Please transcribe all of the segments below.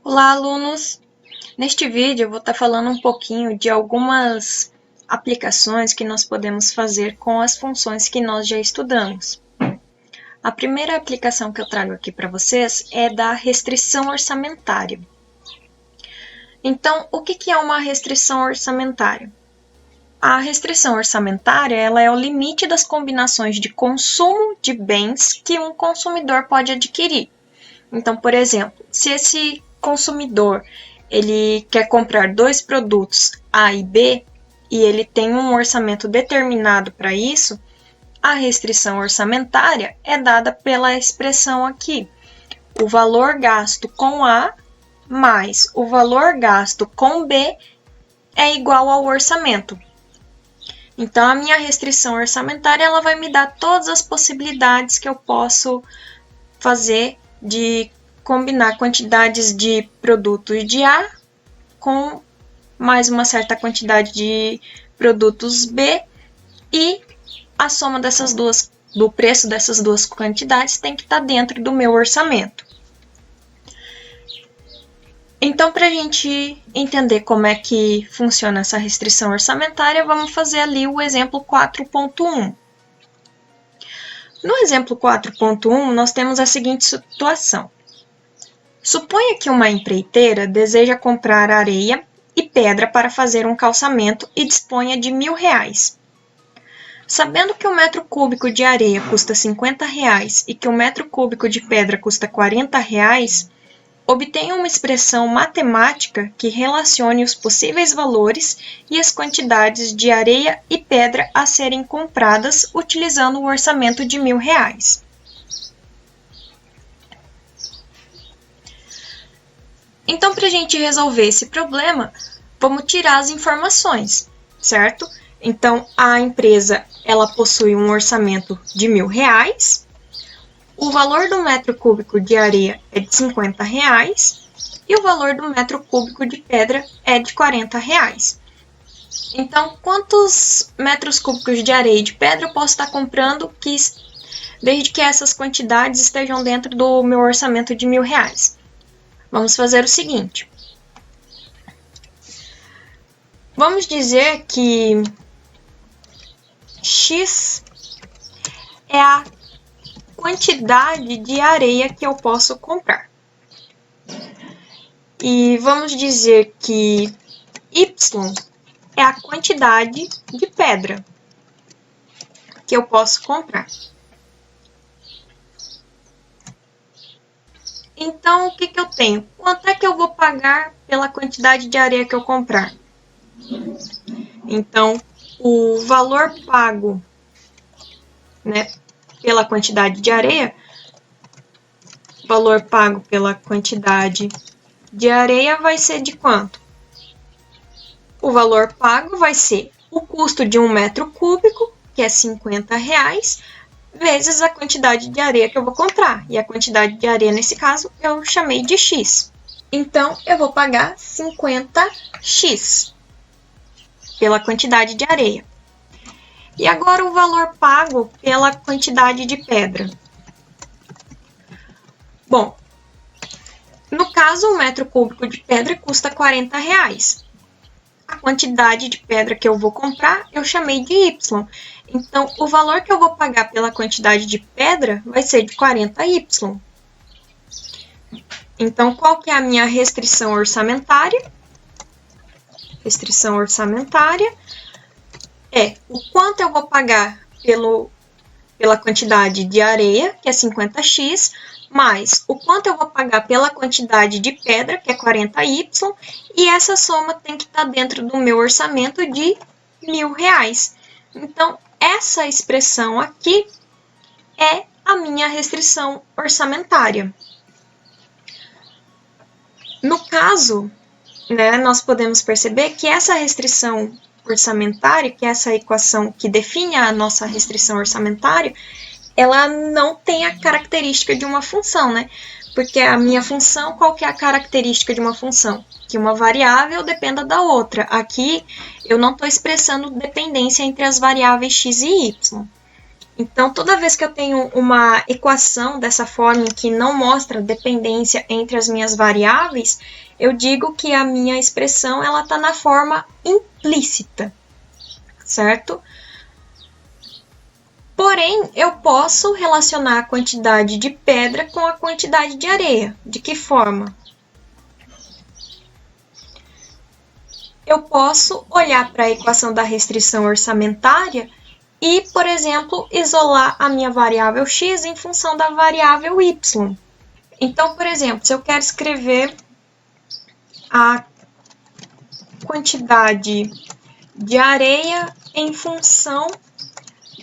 Olá, alunos! Neste vídeo eu vou estar falando um pouquinho de algumas aplicações que nós podemos fazer com as funções que nós já estudamos. A primeira aplicação que eu trago aqui para vocês é da restrição orçamentária. Então, o que é uma restrição orçamentária? A restrição orçamentária ela é o limite das combinações de consumo de bens que um consumidor pode adquirir. Então, por exemplo, se esse consumidor ele quer comprar dois produtos A e B e ele tem um orçamento determinado para isso, a restrição orçamentária é dada pela expressão aqui: o valor gasto com A mais o valor gasto com B é igual ao orçamento. Então, a minha restrição orçamentária ela vai me dar todas as possibilidades que eu posso fazer de combinar quantidades de produtos de A com mais uma certa quantidade de produtos B e a soma dessas duas, do preço dessas duas quantidades tem que estar dentro do meu orçamento. Então, para a gente entender como é que funciona essa restrição orçamentária, vamos fazer ali o exemplo 4.1. No exemplo 4.1, nós temos a seguinte situação. Suponha que uma empreiteira deseja comprar areia e pedra para fazer um calçamento e disponha de R$ 1.000. Sabendo que o metro cúbico de areia custa R$ 50 e que o metro cúbico de pedra custa R$ 40, obtenha uma expressão matemática que relacione os possíveis valores e as quantidades de areia e pedra a serem compradas utilizando o orçamento de R$ 1.000. Então, para a gente resolver esse problema, vamos tirar as informações, certo? Então, a empresa ela possui um orçamento de R$ 1.000, o valor do metro cúbico de areia é de R$ 50 e o valor do metro cúbico de pedra é de R$ 40. Então, quantos metros cúbicos de areia e de pedra eu posso estar comprando desde que essas quantidades estejam dentro do meu orçamento de R$ 1.000? Vamos fazer o seguinte. Vamos dizer que X é a quantidade de areia que eu posso comprar. E vamos dizer que Y é a quantidade de pedra que eu posso comprar. Então, o que eu tenho? Quanto é que eu vou pagar pela quantidade de areia que eu comprar? Então, o valor pago, né, pela quantidade de areia, valor pago pela quantidade de areia vai ser de quanto? O valor pago vai ser o custo de um metro cúbico, que é R$ 50, vezes a quantidade de areia que eu vou comprar. E a quantidade de areia, nesse caso, eu chamei de X. Então, eu vou pagar 50x pela quantidade de areia. E agora o valor pago pela quantidade de pedra. Bom, no caso, o metro cúbico de pedra custa R$ 40. A quantidade de pedra que eu vou comprar, eu chamei de Y. Então, o valor que eu vou pagar pela quantidade de pedra vai ser de 40Y. Então, qual que é a minha restrição orçamentária? Restrição orçamentária é o quanto eu vou pagar pela quantidade de areia, que é 50x, mais o quanto eu vou pagar pela quantidade de pedra, que é 40y, e essa soma tem que estar dentro do meu orçamento de R$ 1.000. Então, essa expressão aqui é a minha restrição orçamentária. No caso, né, nós podemos perceber que essa restrição orçamentária, que é essa equação que define a nossa restrição orçamentária, ela não tem a característica de uma função, né? Porque a minha função, qual que é a característica de uma função? Que uma variável dependa da outra. Aqui, eu não estou expressando dependência entre as variáveis x e y. Então, toda vez que eu tenho uma equação dessa forma que não mostra dependência entre as minhas variáveis, eu digo que a minha expressão ela está na forma implícita, certo? Porém, eu posso relacionar a quantidade de pedra com a quantidade de areia. De que forma? Eu posso olhar para a equação da restrição orçamentária e, por exemplo, isolar a minha variável x em função da variável y. Então, por exemplo, se eu quero escrever a quantidade de areia em função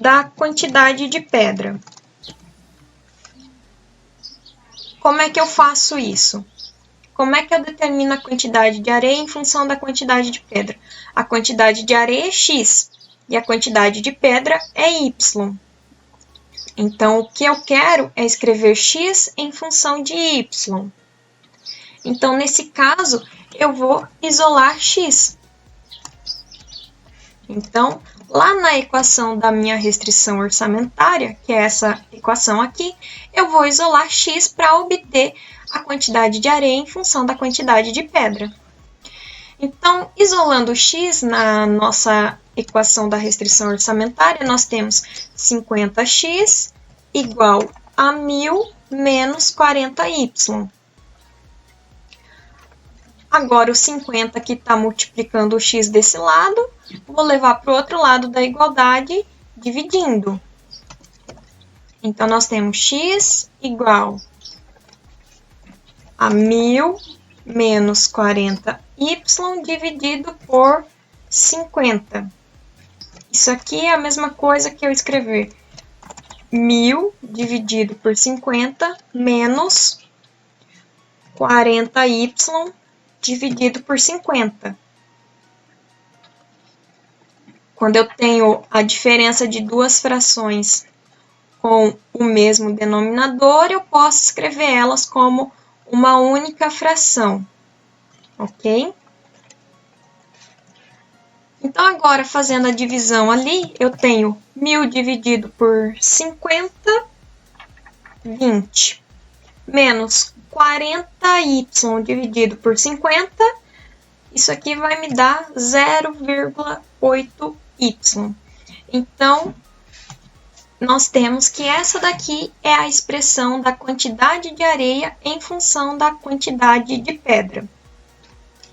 da quantidade de pedra. Como é que eu faço isso? Como é que eu determino a quantidade de areia em função da quantidade de pedra? A quantidade de areia é x e a quantidade de pedra é y. Então, o que eu quero é escrever x em função de y. Então, nesse caso, eu vou isolar x. Então, lá na equação da minha restrição orçamentária, que é essa equação aqui, eu vou isolar x para obter a quantidade de areia em função da quantidade de pedra. Então, isolando x na nossa equação da restrição orçamentária, nós temos 50x igual a 1.000 menos 40y. Agora, o 50 que está multiplicando o x desse lado, vou levar para o outro lado da igualdade, dividindo. Então, nós temos x igual a 1.000 menos 40y dividido por 50. Isso aqui é a mesma coisa que eu escrever 1.000 dividido por 50 menos 40y dividido por 50. Quando eu tenho a diferença de duas frações com o mesmo denominador, eu posso escrever elas como uma única fração, ok? Então, agora, fazendo a divisão ali, eu tenho 1.000 dividido por 50, 20, menos 40y dividido por 50, isso aqui vai me dar 0,8y. Então, nós temos que essa daqui é a expressão da quantidade de areia em função da quantidade de pedra.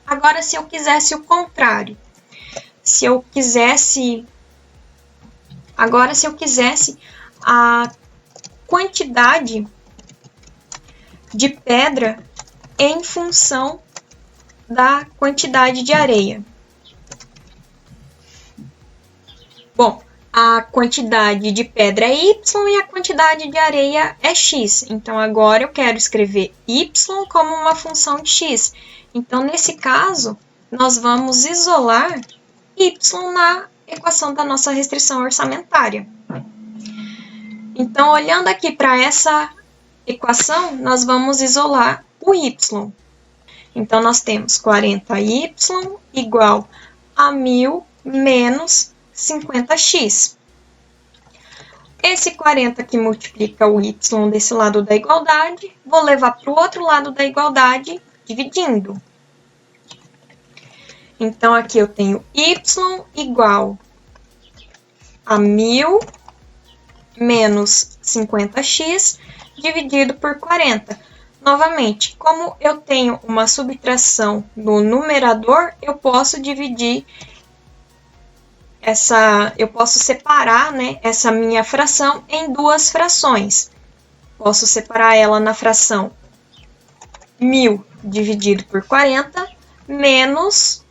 Agora, se eu quisesse o contrário, se eu quisesse a quantidade de pedra em função da quantidade de areia. Bom, a quantidade de pedra é y e a quantidade de areia é x. Então, agora eu quero escrever y como uma função de x. Então, nesse caso, nós vamos isolar y na equação da nossa restrição orçamentária. Então, olhando aqui para essa equação, nós vamos isolar o y. Então, nós temos 40y igual a 1.000 menos 50x. Esse 40 que multiplica o y desse lado da igualdade, vou levar para o outro lado da igualdade, dividindo. Então, aqui eu tenho y igual a 1.000 menos 50x dividido por 40. Novamente, como eu tenho uma subtração no numerador, eu posso dividir eu posso separar, né, essa minha fração em duas frações. Posso separar ela na fração 1.000 dividido por 40 menos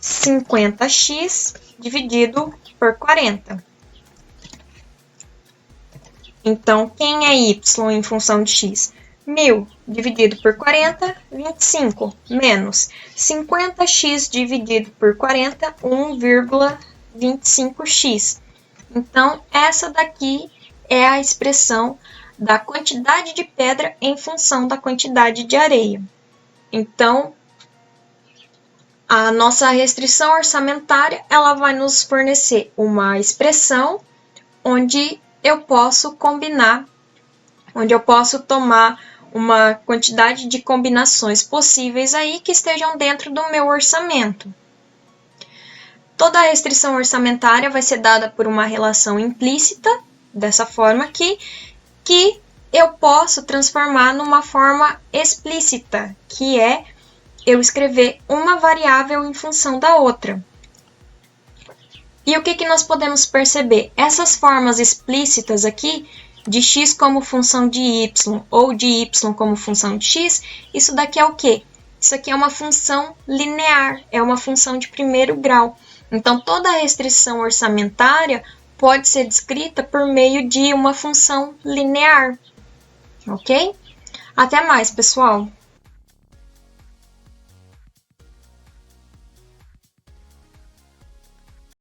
50x dividido por 40. Então, quem é y em função de x? 1.000 dividido por 40, 25, menos 50x dividido por 40, 1,25x. Então, essa daqui é a expressão da quantidade de pedra em função da quantidade de areia. Então, a nossa restrição orçamentária ela vai nos fornecer uma expressão onde eu posso combinar, onde eu posso tomar uma quantidade de combinações possíveis aí que estejam dentro do meu orçamento. Toda a restrição orçamentária vai ser dada por uma relação implícita, dessa forma aqui, que eu posso transformar numa forma explícita, que é eu escrever uma variável em função da outra. E o que nós podemos perceber? Essas formas explícitas aqui, de x como função de y ou de y como função de x, isso daqui é o quê? Isso aqui é uma função linear, é uma função de primeiro grau. Então, toda a restrição orçamentária pode ser descrita por meio de uma função linear, ok? Até mais, pessoal!